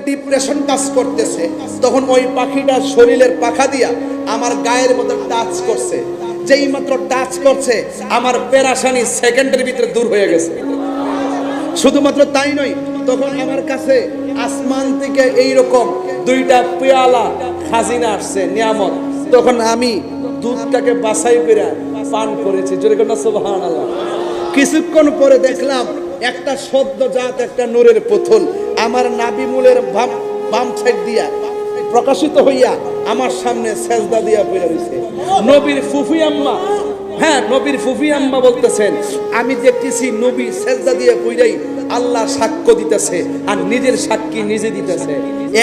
Depression কাজ করতেছে, তখন ওই পাখিটা শরীরের পাখা দিয়া আমার গায়ের মধ্যে টাচ করছে। যেই মাত্র টাচ করছে আমার পেরেশানি সেকেন্ডের ভিতরে দূর হয়ে গেছে। শুধুমাত্র তাই নয়, তখন আমার কাছে আসমান থেকে এইরকম দুইটা পেয়ালা খাজিনা আসছে, নিয়ামত। তখন আমি দুধটাকে বাছাই করে পান করেছি। জোরে কর না সুবহানাল্লাহ। কিছুক্ষণ পরে দেখলাম একটা সদ্যজাত একটা নূরের পুতুল আমার নাভিমূলের বাম সাইড দিয়া প্রকাশিত হইয়া আমার সামনে সেজদা দিয়া পড়ে রইছে। নবীর ফুফি আম্মা, হ্যাঁ নবীর ফুফি আম্মা বলতেছেন, আমি দেখতেছি নবী সেজদা দিয়ে পড়েই আল্লাহ সাক্ষ্য দিতেছে আর নিজের সাক্ষী নিজে দিতেছে।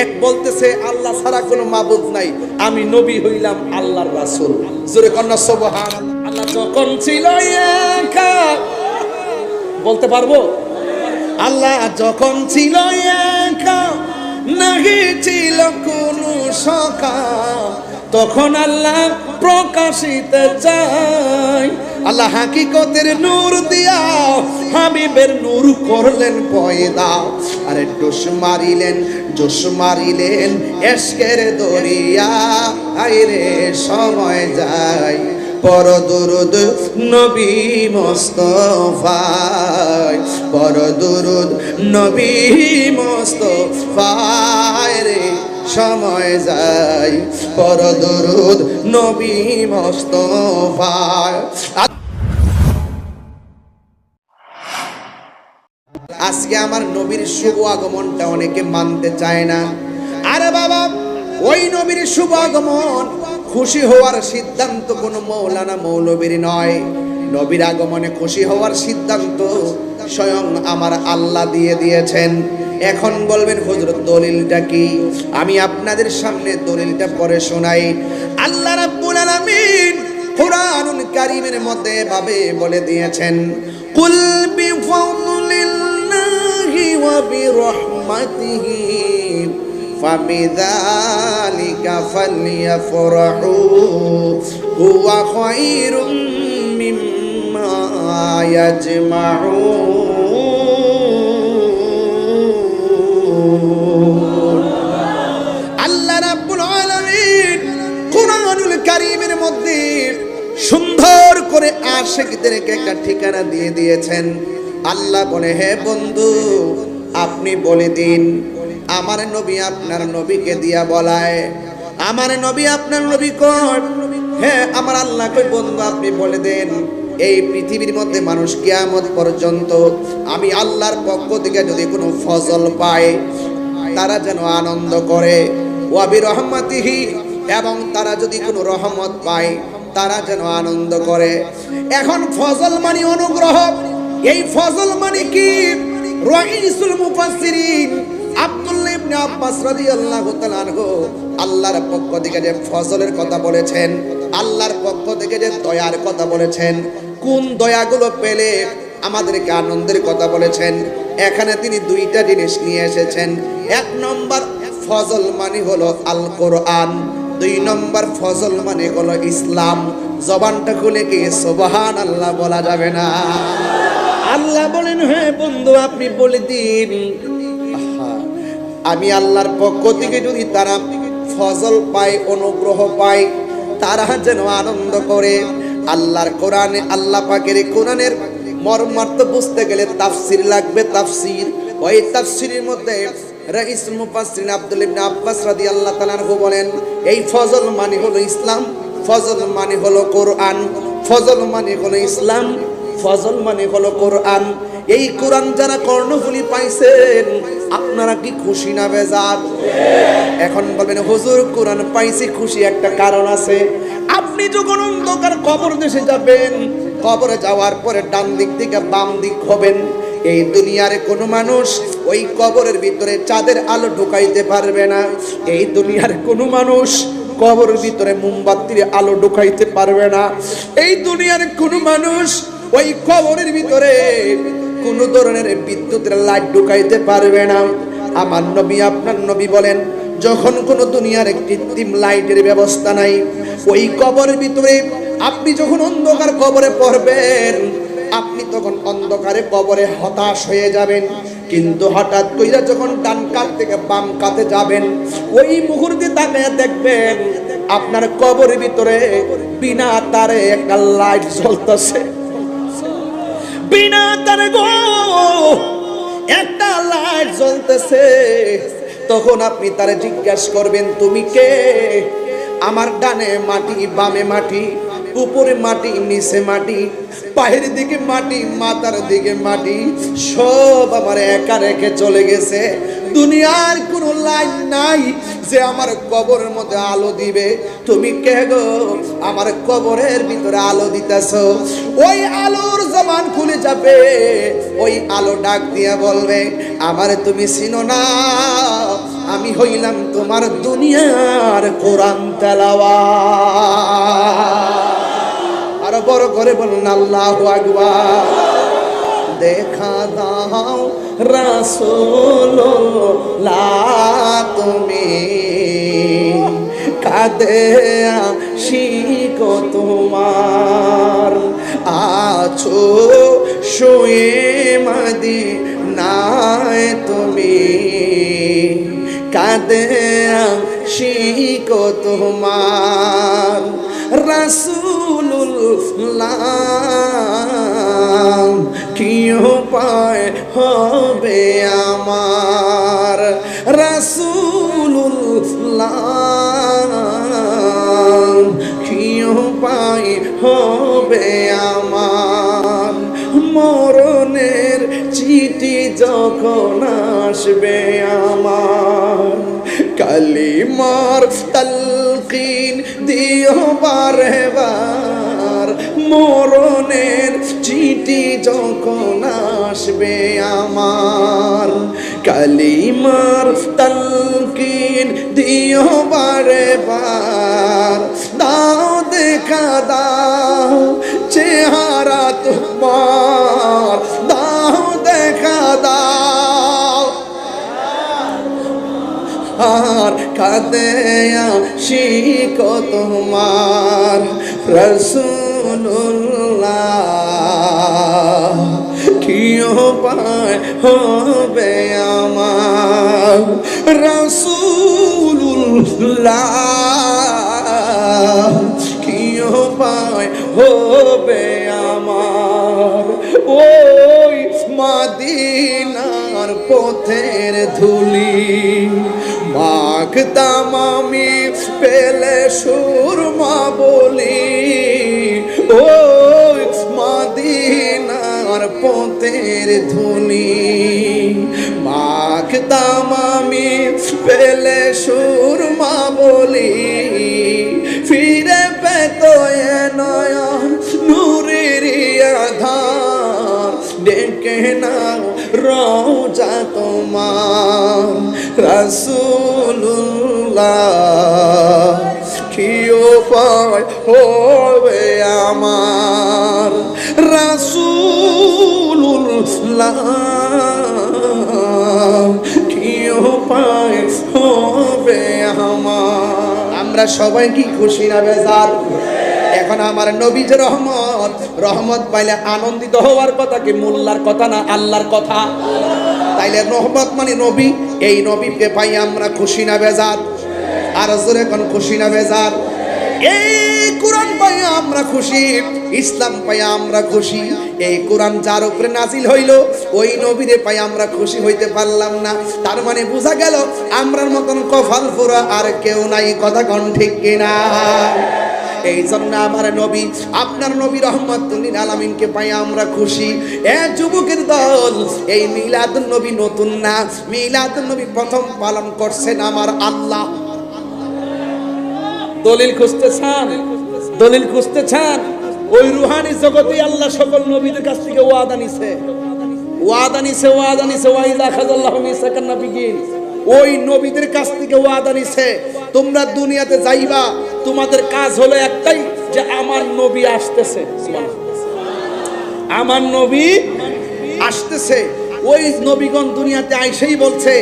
এক বলতেছে আল্লাহ ছাড়া কোনো মাবুদ নাই, আমি নবী হইলাম আল্লাহর রাসূল। জোরে কন্না সুবহানাল্লাহ। আল্লাহ যখন ছিল একা, বলতে পারবো? আল্লাহ যখন ছিল একা, নাহি ছিল কোনো সখা, তখন আল্লাহ প্রকাশিত চাই। আল্লাহ হাকিকতের নূর দিয়া হাবিবের নূর করলেন পয়দা। আরে জোশ মারিলেন এশকের দরিয়া। আইরে সময় যায় পর দুরুদ নবী মুস্তাফায়, পর দুরুদ নবী মুস্তাফায় রে সময় যায় পর দুরুদ নবী মুস্তাফায়। আজকে আমার নবীর শুভ আগমনটা অনেকে মানতে চায় না। আরে বাবা, ওই নবীর শুভ আগমন খুশি হওয়ার সিদ্ধান্ত কোনো মৌলানা মৌলবীর নয়। নবীর আগমনে খুশি হওয়ার সিদ্ধান্ত স্বয়ং আমার আল্লাহ দিয়ে দিয়েছেন। এখন বলবেন হুজুর দলিলটা কি? আমি আপনাদের সামনে দলিলটা পড়ে শোনাই। আল্লাহ রাব্বুল আলামিন কুরআনুল কারীমের মধ্যে ভাবে বলে দিয়েছেন, কুল বিফাদলিল্লাহি ওয়া বিরহমাতিহি ফাবিযালিকা ফালইফরাহু হুয়া খায়রুম মিম্মা ইয়াজমাউন। আল্লাহ রাব্বুল আলামিন কুরআনুল কারীমের মধ্যে সুন্দর করে আশিকদেরকে একটা ঠিকানা দিয়ে দিয়েছেন। আল্লাহ বলে, হে বন্ধু আপনি বলে দিন, আমার নবী আপনার নবীকে দিয়া বলায়, আমার নবী আপনার নবী কয়। হ্যাঁ আমার আল্লাহ কই, বন্ধু আপনি বলে দেন এই পৃথিবীর মধ্যে মানুষ কিয়ামত পর্যন্ত আমি আল্লাহর পক্ষ থেকে যদি কোনো ফজল পায় তারা যেন আনন্দ করে, ওয়া বিরহমাতিহি, এবং তারা যদি কোনো রহমত পায় তারা যেন আনন্দ করে। এখন ফজল মানে অনুগ্রহ। এই ফজল মানে কি? রাইসুল মুফাসসিরিন আব্দুল্লাহ ইবনে আব্বাস রাদিয়াল্লাহু তাআলা আনহু আল্লাহর পক্ষ থেকে যে ফজলের কথা বলেছেন, আল্লাহর পক্ষ থেকে যে দয়ার কথা বলেছেন, কোন দয়াগুলো পেলে আমাদেরকে আনন্দের কথা বলেছেন, এখানে তিনি দুইটা জিনিস নিয়ে এসেছেন। এক নম্বর ফজল মানে হলো আল কোরআন, দুই নম্বর ফজল মানে হলো ইসলাম। জবানটা খুলে কি সুবহানাল্লাহ বলা যাবে না? আল্লাহ বলেন, হ্যাঁ বন্ধু আপনি বলে দিন, আমি আল্লাহর পক্ষ থেকে যদি তারা ফজল পায়, অনুগ্রহ পায়, তারা যেন আনন্দ করে। আল্লাহর কোরআনে, আল্লাহ পাকের কোরআনের মর্মার্থ বুঝতে গেলে তাফসীর লাগবে, তাফসীর। ওই তাফসীরের মধ্যে রাইসুল মুফাসসিরিন আব্দুল্লাহ ইবনে আব্বাস রাদিয়াল্লাহু তাআলা আনহু বলেন, এই ফজল মানে হলো ইসলাম, ফজল মানে হলো কোরআন, ফজল মানে হলো ইসলাম, ফজল মানে হলো কোরআন। এই কোরআন যারা কর্ণফুলি পাইছেন আপনারা কি খুশি না বেজার? এখন বলবেন হুজুর কোরআন পাইছি খুশি, একটা কারণ আছে। আপনি যখন অন্ধকার কবর দেশে যাবেন, কবরে যাওয়ার পরে ডান দিক থেকে বাম দিক হবেন, এই দুনিয়ার কোনো মানুষ ওই কবরের ভিতরে চাঁদের আলো ঢুকাইতে পারবে না। এই দুনিয়ার কোনো মানুষ কবরের ভিতরে মোমবাতির আলো ঢুকাইতে পারবে না। এই দুনিয়ার কোনো মানুষ ওই কবরের ভিতরে কোনো ধরনের বিদ্যুতের লাইট ঢুকাইতে পারবে না। আমার নবী আপনার নবী বলেন, যখন কোনো দুনিয়ার কৃত্রিম লাইটের ব্যবস্থা নাই, ওই কবরের ভিতরে আপনি যখন অন্ধকার কবরে পড়বেন, আপনি তখন অন্ধকারে কবরে হতাশ হয়ে যাবেন। কিন্তু হঠাৎ কইরা যখন ডান কাত থেকে বাম কাতে যাবেন, ওই মুহূর্তে তাকায়া দেখবেন আপনার কবরের ভিতরে বিনা তারে একটা লাইট জ্বলতেছে। বিনা তারে গো একটা লাইট জ্বলতেছে। তখন আপনি তারে জিজ্ঞাসা করবেন, তুমি কে? আমার ডানে মাটি, বামে মাটি, উপরে মাটি, নিচে মাটি, পায়ের দিকে মাটি, মাথার দিকে মাটি, সব আমার একা রেখে চলে গেছে। দুনিয়ার কোনো লাইট নাই যে আমার কবরের মধ্যে আলো দিবে। তুমি কে গো? আমার কবরের ভিতরে আলো দিতেছো। ওই আলোর জবান খুলে যাবে, ওই আলো ডাক দিয়া বলবে, আমারে তুমি চিনো না, আমি হইলাম তোমার দুনিয়ার কোরআন তেলাওয়াত। আর বড় করে বলুন আল্লাহু আকবার। দেখা দাও রাসূলুল্লাহ তুমি, কাঁদে আশিক তোমার, আছো শুয়ে মদিনায় তুমি, কাঁদে আশিক তোমার। রাসূলুল্লাহ কি উপায় হবে আমার, রাসূলুল্লাহ কি উপায় হবে আমার। মরণের চিঠি যখন আসবে আমার, কালিমার তালকিন দিও বারে বার। মরণের চিঠি যখন আসবে আমার, কালিমার তালকিন দিও বারে বার। দাও দেখা দাও চেহারা তোমার, দাও দেখা দাও আর কাঁদে আশিক তোমার। রাসূলুল্লাহ কি উপায় হবে আমার, রাসূলুল্লাহ কি উপায় হবে আমার। ওই মদিনার পথের ধুলি মাখতাম আমি, পেলে সুরমা বলি। ওই মদিনার পথের ধুলি মাখতাম আমি, পেলে সুরমা বলি। ফিরে পেত এ নয়ন নূরের আধার, ডেকে নাও রওজা তোমার। রাসূলুল্লাহ কি উপায় হবে আমার, রাসূলুল্লাহ কি উপায় হবে আমার। আমরা সবাই কি খুশি না বেজার? এখন আমার নবী যে রহমত, রহমত পাইলে আনন্দিত হওয়ার কথা কি মোল্লার কথা না আল্লাহর কথা? তাইলে রহমত মানে নবী, এই নবীকে পাই আমরা খুশি না বেজার? আর জোরে কোন খুশি না বেজার? এই কোরআন পাই আমরা খুশি, ইসলাম পাই আমরা খুশি। এই কোরআন যার উপরে নাজিল হইল, ওই নবীরে পাই আমরা খুশি হইতে পারলাম না। তার মানে বোঝা গেল আমরার মতন কপাল পোড়া আর কেউ নাই। কথা কোন ঠিক কিনা? এই জন্য আমার নবী, আপনার নবী রহমাতুল লিল আলামিনকে পাই আমরা খুশি। এ যুবকের দল, এই মিলাদুন নবী নতুন না, মিলাদুন নবী প্রথম পালন করছেন আমার আল্লাহ। দলিল খুঁজতে চান? দলিল খুঁজতে চান? ওই রুহানি জগতে আল্লাহ সকল নবীদের কাছ থেকে ওয়াদা নিছে, ওয়াদা নিছে, ওয়াদা নিছে। ওয়াইদা খাযাল্লাহু মিসাকান নাবিয়িন, ওই নবীদের কাছ থেকে ওয়াদা নিছে, তোমরা দুনিয়াতে যাইবা, তোমাদের কাজ হলো একটাই, যে আমার নবী আসতেছে, আমার নবী আসতেছে। ওই নবীগণ দুনিয়াতে আইসেই বলছে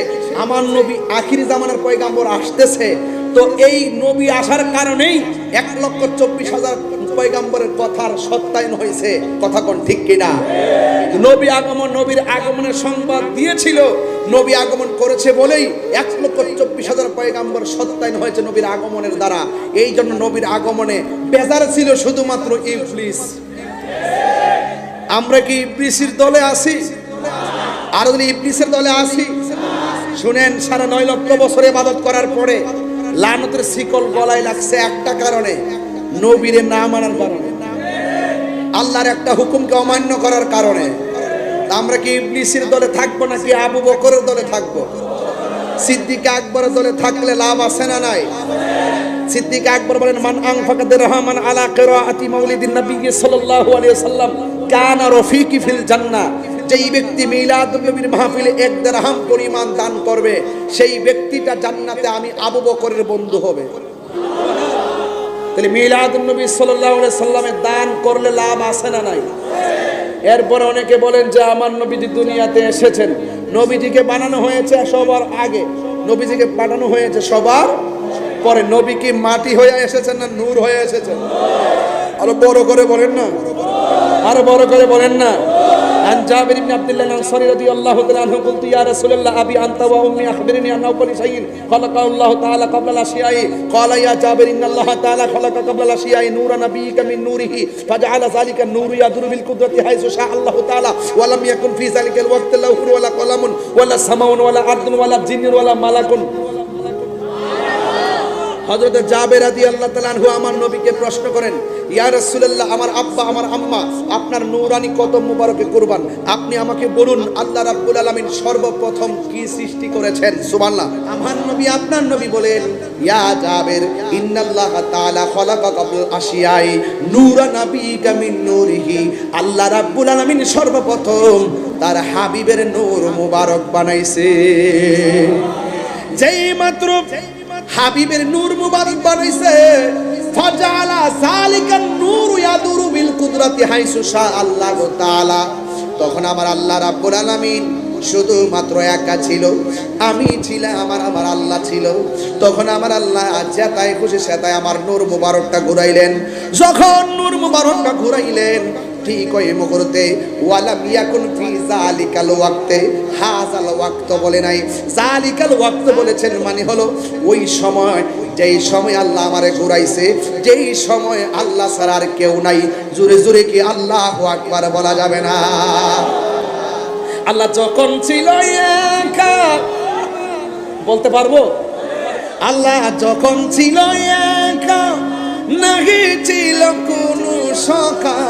আমার নবী আখির জামানার পয়গাম্বর আসতেছে। তো এই নবী আসার কারণেই 1,24,000 পয়গম্বরের কথার সত্যায়ন হয়েছে। কথা কোন ঠিক কিনা? নবী আগমন, নবীর আগমনের সংবাদ দিয়েছিল, নবী আগমন করেছে বলেই 1,24,000 পয়গম্বর সত্যায়ন হয়েছে নবীর আগমনের দ্বারা। এই জন্য নবীর আগমনে বেজার ছিল শুধুমাত্র ইবলিস। আমরা কি ইবলিসের দলে আছি? আর যদি ইবলিসের দলে আছি, শুনেন, 9.5 লক্ষ বছর ইবাদত করার পরে লানতের শিকল গলায় লাগছে একটা কারণে, নবীরে না মানার কারণে, আল্লাহর একটা হুকুমকে অমান্য করার কারণে। আমরা কি ইবলিসের দলে থাকবো নাকি আবু বকরের দলে থাকবো? সিদ্দিক আকবরের দলে থাকলে লাভ আছে না নাই? সিদ্দিক আকবর বলেন, মান আনফাকা দিরহামান আলা কিরাআতি মাউলিদিন নবী সাল্লাল্লাহু আলাইহি ওয়াসাল্লাম কানা রফিকি ফিল জান্নাহ। যেই ব্যক্তি মিলাদুন নবীর মাহফিলে 1 দিরহাম পরিমাণ দান করবে, সেই ব্যক্তিটা জান্নাতে আমি আবু বকরের বন্ধু হবে। তাহলে মিলাদুন নবী সাল্লাল্লাহু আলাইহি সাল্লামের দান করলে লাভ আছে না নাই? এরপর অনেকে বলেন যে আমার নবীজি দুনিয়াতে এসেছেন, নবীজিকে বানানো হয়েছে সবার আগে, নবীজিকে পাঠানো হয়েছে সবার পরে। নবী কি মাটি হয়ে এসেছেন না নূর হয়ে এসেছেন? আরো বড় করে বলেন না, আরো বড় করে বলেন না। عن جابر بن عبد الله الأنصاري رضي الله تعالى عنه قلت يا رسول الله أبي أنت وأمي أخبرني عن أول شيء خلق الله تعالى قبل الأشياء قال يا جابر إن الله تعالى خلق قبل الأشياء نور نبيك من نوره فجعل ذلك النور يدور بالقدرة حيث شاء الله تعالى ولم يكن في ذلك الوقت لوح ولا قلم ولا سماء ولا أرض ولا جن ولا ملك। হযরত জাবের রাদিয়াল্লাহু তাআলা আনহু আমার নবীকে প্রশ্ন করেন, ইয়া রাসূলুল্লাহ, আমার আব্বা আমার আম্মা আপনার নূরানি কদম মুবারকে কুরবান, আপনি আমাকে বলুন আল্লাহ রাব্বুল আলামিন সর্বপ্রথম কি সৃষ্টি করেছেন? সুবহানাল্লাহ। আমার নবী আপনার নবী বলেন, ইয়া জাবের ইন্নাল্লাহ তাআলা খালাকা কাবল আশিয়াই নূরা নাবিকা মিন নূরিহি। আল্লাহ রাব্বুল আলামিন সর্বপ্রথম তার হাবিবের নূর মুবারক বানাইছে। যেই মাত্র হাবিবের নূর মুবারক বানাইছে, ফাজালা যালিকান নূর ইয়াদুরু বিল কুদরাতি হাইসু শা আল্লাহু তাআলা। তখন আমার আল্লাহ রাব্বুল আলামিন শুধুমাত্র একা ছিল, আমি ছিলাম, আমার আল্লাহ ছিল। তখন আমার আল্লাহ যেটাই খুশি সেটাই আমার নূর মুবারকটা ঘুরাইলেন। যখন নূর মুবারকটা ঘুরাইলেন, ঠিক ওই মুহূর্তে ওয়ালাম ইয়াকুন ফি যালিকাল ওয়াক্তে, হাযাল ওয়াক্ত বলে নাই, যালিকাল ওয়াক্ত বলেছেন, মানে হলো ওই সময়, যেই সময় আল্লাহ আমারে ঘুরাইছে, যেই সময় আল্লাহ ছাড়া আর কেউ নাই। জোরে জোরে কি আল্লাহু আকবার বলা যাবে না? আল্লাহ যখন ছিল একা, বলতে পারবো? আল্লাহ যখন ছিল একা, নাহি ছিল কোনো সখা,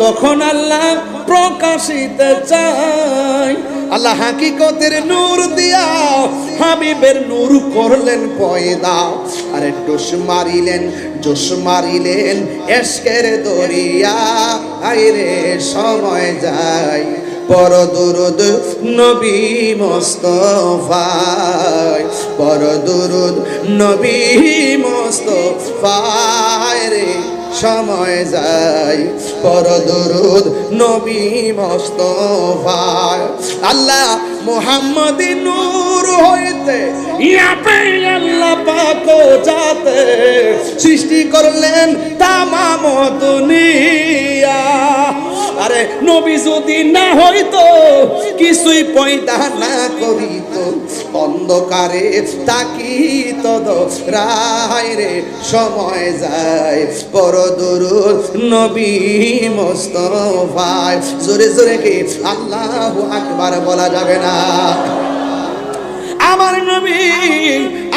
তখন আল্লাহ প্রকাশিত চাই। আল্লাহ হাকিকতের নূর দিয়া হাবিবের নূর করলেন পয়দা। আরে ডোস মারিলেন এশকের দরিয়া, আইরে সময় যায় বড় দুরুদ নবী মুস্তাফায়, বড় দুরুদ নবী মুস্তাফায় রে সময় যায় বড় দুরুদ নবী মুস্তাফায়। আল্লাহ মুহাম্মদি নূর হইতে ইয়াতে আল্লাহ পাক যাতে সৃষ্টি করলেন তামাম দুনিয়া। আরে নবী যদি না হইতো, কিছুই পয়দা না করিত, অন্ধকারে তাকিত রায় রে সময় যায় বড় দুরুদ নবী মুস্তাফায়। জোরে জোরে কি আল্লাহু আকবার বলা যাবে না? আমার নবী,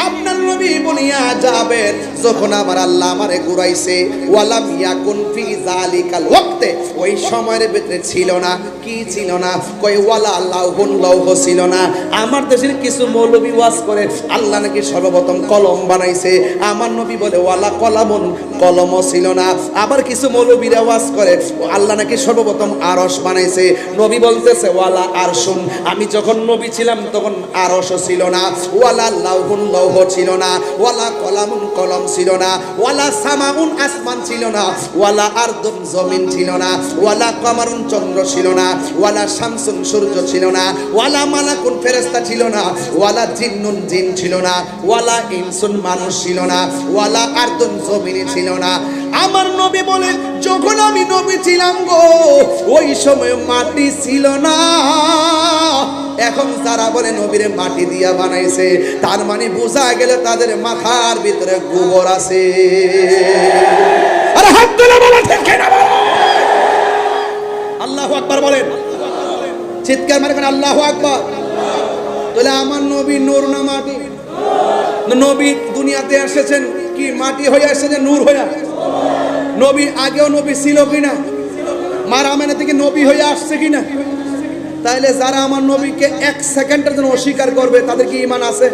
আপনার নবী বলিয়া যাবেন, যখন আমার আল্লাহ আমারে ঘুরাইছে, ওয়ালাম ইয়াকুন ফি যালিকাল ওয়াক্তে, ওই সময়ের ভিতরে ছিল না, কি ছিল না? কই ওয়ালা লাউহুন, লৌহ ছিল না। আমার দেশের কিছু মৌলবী ওয়াজ করে আল্লাহ নাকি সর্বপ্রথম কলম বানাইছে, আমার নবী বলে ওয়ালা কলামুন, কলমও ছিল না। আবার কিছু মৌলবীরা ওয়াজ করে আল্লাহ নাকি সর্বপ্রথম আরশ বানাইছে, নবী বলতেছে ওয়ালা আরশুন। আমি যখন নবী ছিলাম তখন আরশও ছিল না, ওয়ালা লাউহুন, লৌহ ছিল না, ওয়ালা কলামুন, কলম ছিল না, ওয়ালা সামাউন, আসমান ছিল না, ওয়ালা আরদুন, জমিন ছিল না, ওয়ালা কমারুন, চন্দ্র ছিল না, ওয়ালা শামসুন সূর্য ছিল না, ওয়ালা মালাকুন ফেরেশতা ছিল না, ওয়ালা জিন্নুন জিন ছিল না, ওয়ালা ইনসুন মানুষ ছিল না, ওয়ালা আরদুন জমিন ছিল না। আমার নবী বলেন যখন আমি নবী ছিলাম গো ওই সময় মাটি ছিল না। এখন যারা বলে নবীরে মাটি দিয়া বানাইছে তার মানে বোঝা গেলে তাদের মাথার ভিতরে গোবর আছে। আরে হাত তুলে বলো ঠিক কিনা বলো। আল্লাহু আকবার বলেন, চিৎকার মারবেন আল্লাহু আকবার। তাহলে আমার নবী নূর না মাটি? নবী দুনিয়াতে এসেছেন কি মাটি হয়ে এসেছেন নূর হয়ে? নবী আগেও নবী ছিল কিনা? মারামানে থেকে নবী হয়ে আসছে কিনা? তাইলে যারা আমার নবীকে এক সেকেন্ডের জন্য অস্বীকার করবে তাদের কি ঈমান আছে?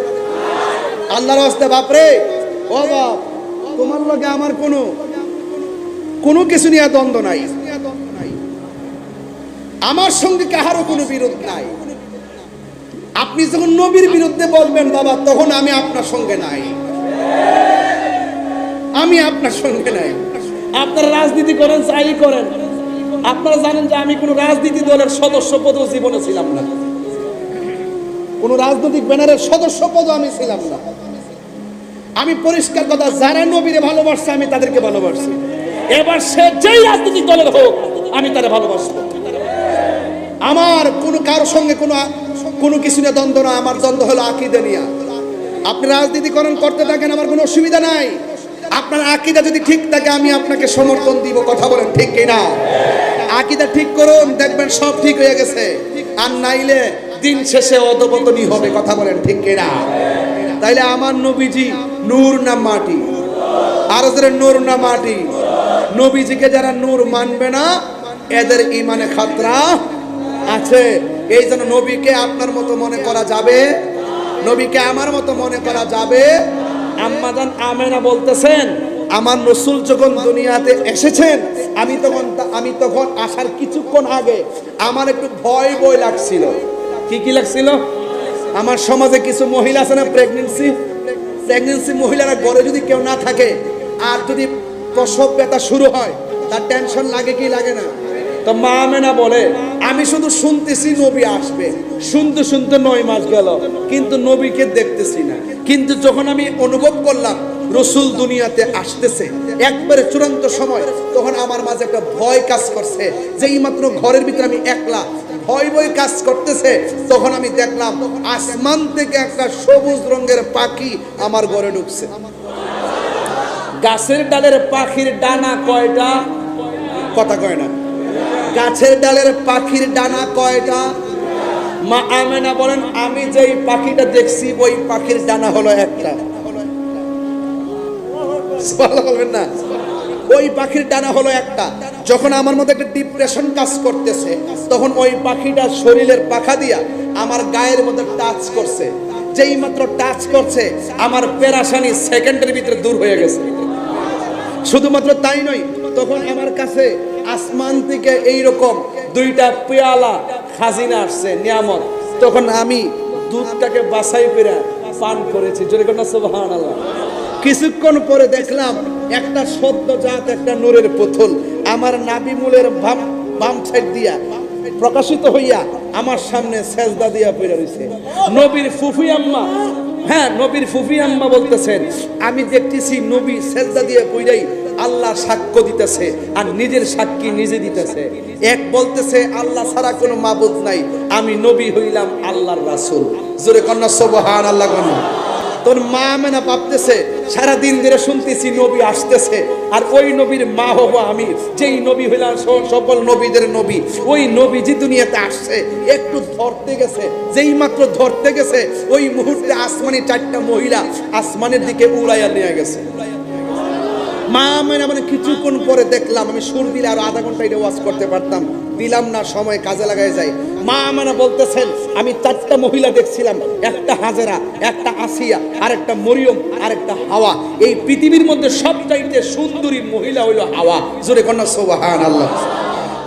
আল্লাহর রাস্তায় বাপরে ও বাপ, তোমার লগে আমার কোনো কিছু নিয়ে দ্বন্দ্ব নাই, আমার সঙ্গে কাহারও কোনো বিরোধ নাই। আপনি যখন নবীর বিরুদ্ধে বলবেন বাবা তখন আমি আপনার সঙ্গে নাই, আমি আপনার সঙ্গে নাই। আপনারা রাজনীতি করেন চাই করেন, আপনারা জানেন যে আমি কোন রাজনীতি দলের সদস্য পদও জীবনে ছিলাম না, কোন রাজনৈতিক ব্যানারের সদস্য পদও আমি ছিলাম না। আমি পরিষ্কার কথা, যারা নবীরে ভালোবাসছে আমি তাদেরকে ভালোবাসছি। এবার সে যেই রাজনৈতিক দলের হোক আমি তারে ভালোবাসবো। আমার কোনো কারোর সঙ্গে কোনো কিছু নিয়ে দ্বন্দ্ব না, আমার দ্বন্দ্ব হলো আকীদা নিয়ে। আপনি রাজনীতি করেন করতে থাকেন, আমার কোনো অসুবিধা নাই। আপনার আকীদা যদি ঠিক থাকে আমি আপনাকে সমর্থন দিব। কথা বলেন ঠিক কিনা? আকীদা ঠিক করুন, দেখবেন সব ঠিক হয়ে গেছে। আর নাইলে দিন শেষে অধপতনই হবে। কথা বলেন ঠিক কিনা? তাইলে আমার নবীজি নূর না মাটি? আর যারা নূর না মাটি, নবীজিকে যারা নূর মানবে না এদের ঈমানে খাতরা আছে। এই জন্য নবীকে আপনার মতো মনে করা যাবে, নবীকে আমার মতো মনে করা যাবে। আম্মাজান আমেনা বলতেছেন আমার রাসূল যখন দুনিয়াতে এসেছেন আমি তখন আসার কিছুক্ষণ আগে আমার একটু ভয় লাগছিল। কি লাগছিল? আমার সমাজে কিছু মহিলা আছে না, প্রেগন্যান্সি মহিলারা ঘরে যদি কেউ না থাকে আর যদি প্রসব ব্যথা শুরু হয় তার টেনশন লাগে কি লাগে না? তো মা আমেনা বলে আমি শুধু শুনতেছি নবী আসবে, শুনতে 9 মাস গেল কিন্তু নবীকে দেখতেছি না। কিন্তু যখন আমি অনুভব করলাম রাসূল দুনিয়াতে আসতেছে একবারে চূড়ান্ত সময়, তখন আমার মাঝে একটা ভয় কাজ করছে। যেই মাত্র ঘরের ভিতরে আমি একলা, ভয় কাজ করতেছে, তখন আমি দেখলাম আসমান থেকে একটা সবুজ রঙের পাখি আমার ঘরে ঢুকছে। গাছের ডালের পাখির ডানা কয়টা? কথা কয় না। গাছের ডালের পাখির ডানা কয়টা? মা আমেনা বলেন আমি যেই পাখিটা দেখছি ওই পাখির ডানা হলো একটা। বলবেন না? ওই পাখির ডানা হলো একটা। যখন আমার মধ্যে একটা ডিপ্রেশন কাজ করতেছে তখন ওই পাখিটা শরীরের পাখা দিয়া আমার গায়ের মধ্যে টাচ করছে। যেই মাত্র টাচ করছে আমার পেরেশানি সেকেন্ডের ভিতরে দূর হয়ে গেছে। শুধুমাত্র তাই নয়, তখন আমার কাছে আসমান থেকে এইরকম 2টা পেয়ালা খাজিনা আসছে, নিয়ামত। তখন আমি দুধটাকে বাছাই করে পান করেছি। জোরে কর না সুবহানাল্লাহ। কিছুক্ষণ পরে দেখলাম একটা সদ্যজাত একটা নূরের পুতুল আমার নাভি মূলের বাম সাইড দিয়া প্রকাশিত হইয়া আমার সামনে সেজদা দিয়া পড়ে রইছে। নবীর ফুফি আম্মা, হ্যাঁ নবীর ফুফি আম্মা বলতেছেন আমি দেখতেছি নবী সেজদা দিয়ে পড়েই আল্লাহ সাক্ষ্য দিতেছে আর নিজের সাক্ষী নিজে দিতেছে। এক বলতেছে আল্লাহ ছাড়া কোনো মাবুদ নাই, আমি নবী হইলাম আল্লাহর রাসূল। জোরে কন্না সুবহানাল্লাহ। কন্না তোর মা আমেনা ভাবতেছে সারাদিন ধরে শুনতেছি নবী আসতেছে আর ওই নবীর মা হব আমি, যেই নবী হইলাম সকল নবীদের নবী। ওই নবী যে দুনিয়াতে আসছে একটু ধরতে গেছে, যেই মাত্র ধরতে গেছে ওই মুহূর্তে আসমানি 4টা মহিলা আসমানের দিকে উড়াইয়া নিয়ে গেছে। মা আমেনা মানে কিছুক্ষণ পরে দেখলাম আমি সুর দিলে আরো আধা ঘন্টা এটা ওয়াজ করতে পারতাম, দিলাম না, সময় কাজে লাগাই যায়। মা আমেনা বলতেছেন আমি 4টা মহিলা দেখছিলাম, একটা হাজেরা, একটা আসিয়া, আর একটা মরিয়ম, আর একটা হাওয়া। এই পৃথিবীর মধ্যে সবচাইতে সুন্দরী মহিলা হইল হাওয়া। জোরে কন্যা সুবহানাল্লাহ।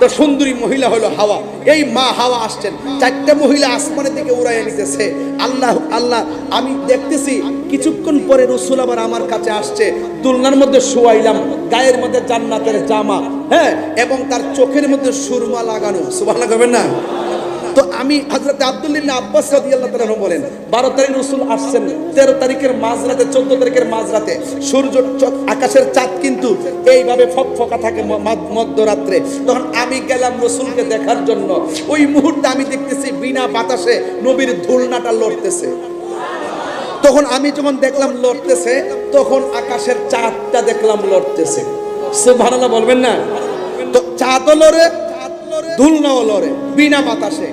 তো সুন্দরী মহিলা হলো হাওয়া। এই মা হাওয়া আসছেন, 4টা মহিলা আসমানের দিকে উড়াইয়া নিতেছে। আল্লাহ আল্লাহ আমি দেখতেছি। কিছুক্ষণ পরে রাসূল আবার আমার কাছে আসছে, দুলনার মধ্যে শুয়াইলাম, গায়ের মধ্যে জান্নাতের জামা, হ্যাঁ, এবং তার চোখের মধ্যে সুরমা লাগানো। সুবহানাল্লাহ কবেন না? তো আমি হযরত আব্দুল্লাহ ইবনে আব্বাস রাদিয়াল্লাহু তাআলা বলেন 12 তারিখ রাসূল আসছেন, 13 তারিখের মাঝরাতে, 14 তারিখের মাঝরাতে সূর্য আকাশের চাঁদ কিন্তু এইভাবে ফকফকা থাকে মধ্যরাত্রে। তখন আমি গেলাম রাসূলকে দেখার জন্য। ওই মুহূর্তে আমি দেখতেছি বিনা বাতাসে নবীর ধুলনাটা লড়তেছে। তখন আমি যখন দেখলাম লড়তেছে, তখন আকাশের চাঁদটা দেখলাম লড়তেছে। সুবহানাল্লাহ বলবেন না? তো চাঁদও লড়ে, ধুলনাও লড়ে বিনা বাতাসে।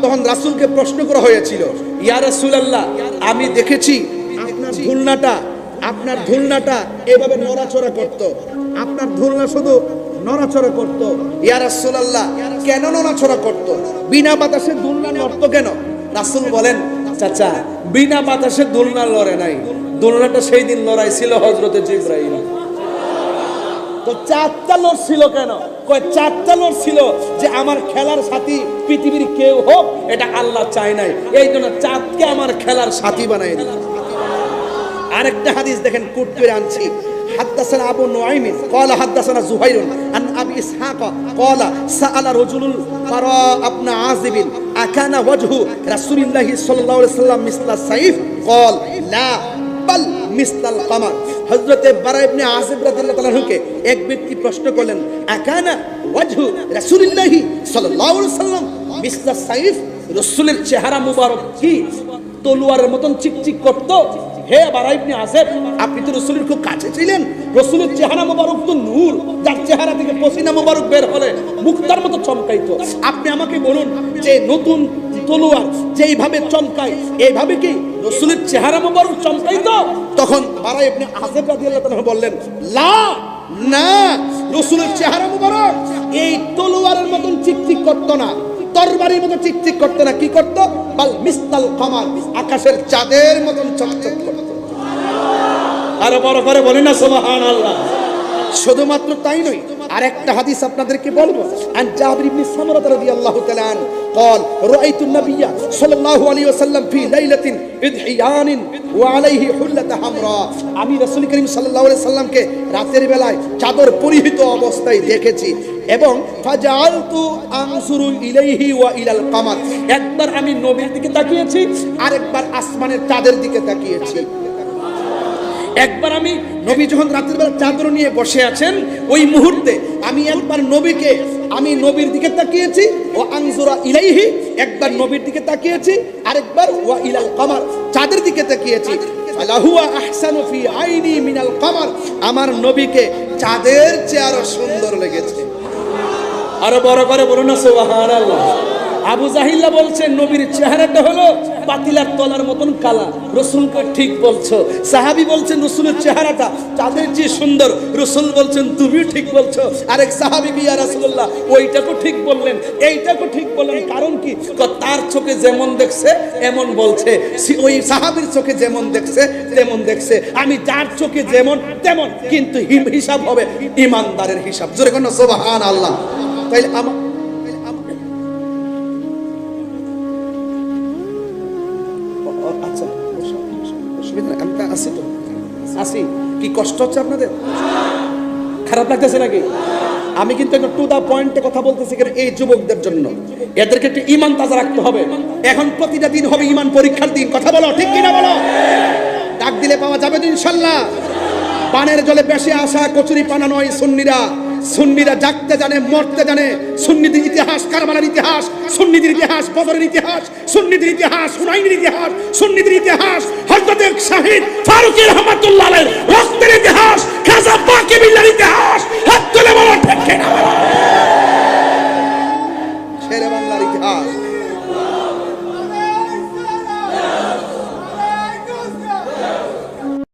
তখন রাসূলকে প্রশ্ন করা হয়েছিল, ইয়া রাসূলুল্লাহ, আমি দেখেছি আপনার ধুলনাটা এভাবে নড়াচড়া করত, আপনার ধুলনা শুধু নড়াচড়া করত। ইয়া রাসূলুল্লাহ, কেন নড়াচড়া করত? বিনা বাতাসে ধুলনা নড়তো কেন? রাসূল বলেন, চাচা, বিনা বাতাসে দোলনা লড়ে নাই, দোলনাটা সেই দিন লড়াইছিল হযরতে জিবরাইল। তো চাঁদটা লড়ছিল কেন? কয় চাঁদটা লড়ছিল যে আমার খেলার সাথী পৃথিবীর কেউ হোক, এটা আল্লাহ চায় নাই, এই জন্য চাঁদকে আমার খেলার সাথী বানাই দিল। আরেকটা হাদিস দেখেন, কোট করে আনছি। حدثنا أبو نعيم قال حدثنا زهير عن أبي إسحاق قال سأل رجل براء بن عازب أكان وجه رسول الله صلى الله عليه وسلم مثل السيف قال لا بل مثل القمر। হযরত বারা ইবনে আযিব রাদিয়াল্লাহু তাআলা কে এক ব্যক্তি প্রশ্ন করলেন, আকানা ওয়াজহু রাসূলুল্লাহ সাল্লাল্লাহু আলাইহি ওয়াসাল্লাম মিসলা সাইফ, রাসূলের চেহারা মুবারক কি তলোয়ারের মতন চিকচিক করত? হে বারা ইবনে আযিব, আপনি তো রাসূলের খুব কাছে ছিলেন, রাসূলের চেহারা মুবারক তো নূর, যার চেহারা থেকে পসিনা মুবারক বের হলে মুক্তার মতো চমকাইতো। আপনি আমাকে বলুন যে নতুন তলোয়ার যেইভাবে চমকায়, এইভাবে কি রাসূলের চেহারা মুবারক চমকাইতো? তখন বারা ইবনে আযিব রাদিয়াল্লাহু তাআলা বললেন, লা, না, রাসূলের চেহারা মুবারক এই তলোয়ারের মতন চিকচিক করতো না, তরবারির মতো চিকচিক করতো না। কি করতো? বাল মিসতাল কমার, আকাশের চাঁদের মতন চকচক করতো। আরো বড় করে বলেন না সুবহানাল্লাহ। শুধুমাত্র তাই নয়, আরেকটা হাদিস আপনাদেরকে বলবো। আন জাবির ইবনে সামরা রাদিয়াল্লাহু তাআলা আন قال رأيت النبي صلى الله عليه وسلم في ليلة إضحيان وعليه حلة حمراء। আমি রাসূল করিম সাল্লাল্লাহু আলাইহি সাল্লামকে রাতের বেলায় চাদর পরিহিত অবস্থায় দেখেছি এবং ফাজালতু আনসুরু ইলাইহি ওয়া ইলাল কামার, একবার আমি নবীর দিকে তাকিয়েছি, আরেকবার আসমানের চাঁদের দিকে তাকিয়েছি। একবার আমি নবী যখন রাতের বেলা চাদর নিয়ে বসে আছেন, ওই মুহূর্তে আমি একবার নবীকে, আমি নবীর দিকে তাকিয়েছি, ও আনজুরা ইলাইহি, একবার নবীর দিকে তাকিয়েছি, আরেকবার ওয়া ইলাল কামার, চাঁদের দিকে তাকিয়েছি। ফালাহুয়া আহসানু ফি আইনি মিনাল কামার, আমার নবীকে চাঁদের চেয়ে আরো সুন্দর লেগেছে। আরো বড় করে বলুন না সুবহানাল্লাহ। আবু জাহিল্লা বলছেন নবীর চেহারাটা হলো পাতিলার তলার মতন কালা। রাসূলকে ঠিক বলছো। সাহাবী বলছেন রাসূলের চেহারাটা চাঁদের চেয়ে সুন্দর। রাসূল বলছেন তুমিও ঠিক বলছো। আরেক সাহাবী কি, ইয়া রাসূলুল্লাহ, ওইটাকে ঠিক বললেন, এইটাকে ঠিক বললেন, কারণ কি? তার চোখে যেমন দেখছে এমন বলছে, ওই সাহাবীর চোখে যেমন দেখছে তেমন দেখছে, আমি যার চোখে যেমন তেমন, কিন্তু হিসাব হবে ঈমানদারের হিসাব। জোরে কোন সুবহানাল্লাহ। তাইলে আসি, কি কষ্ট হচ্ছে আপনাদের? খারাপ লাগতেছে নাকি? আমি কিন্তু একটু টু দা পয়েন্টে কথা বলতেছি, এই যুবকদের জন্য। এদেরকে একটু ঈমান তাজা রাখতে হবে। এখন প্রতিটা দিন হবে ঈমান পরীক্ষার দিন। কথা বলো, ঠিক কিনা বলো? ডাক দিলে পাওয়া যাবে তো ইনশাআল্লাহ। পানের জলে বেশি আসা কচুরি পানা নয় সুন্নিরা। সুন্নিরা জাগতে জানে, মরতে জানে। সুন্নিদের ইতিহাস কারবালার ইতিহাস, সুন্নিদের ইতিহাস বদরের ইতিহাস, সুন্নিদের ইতিহাস হুনাইনের ইতিহাস, সুন্নিদের ইতিহাস হযরত শহীদ ফারুকী রহমাতুল্লাহ আলাইহি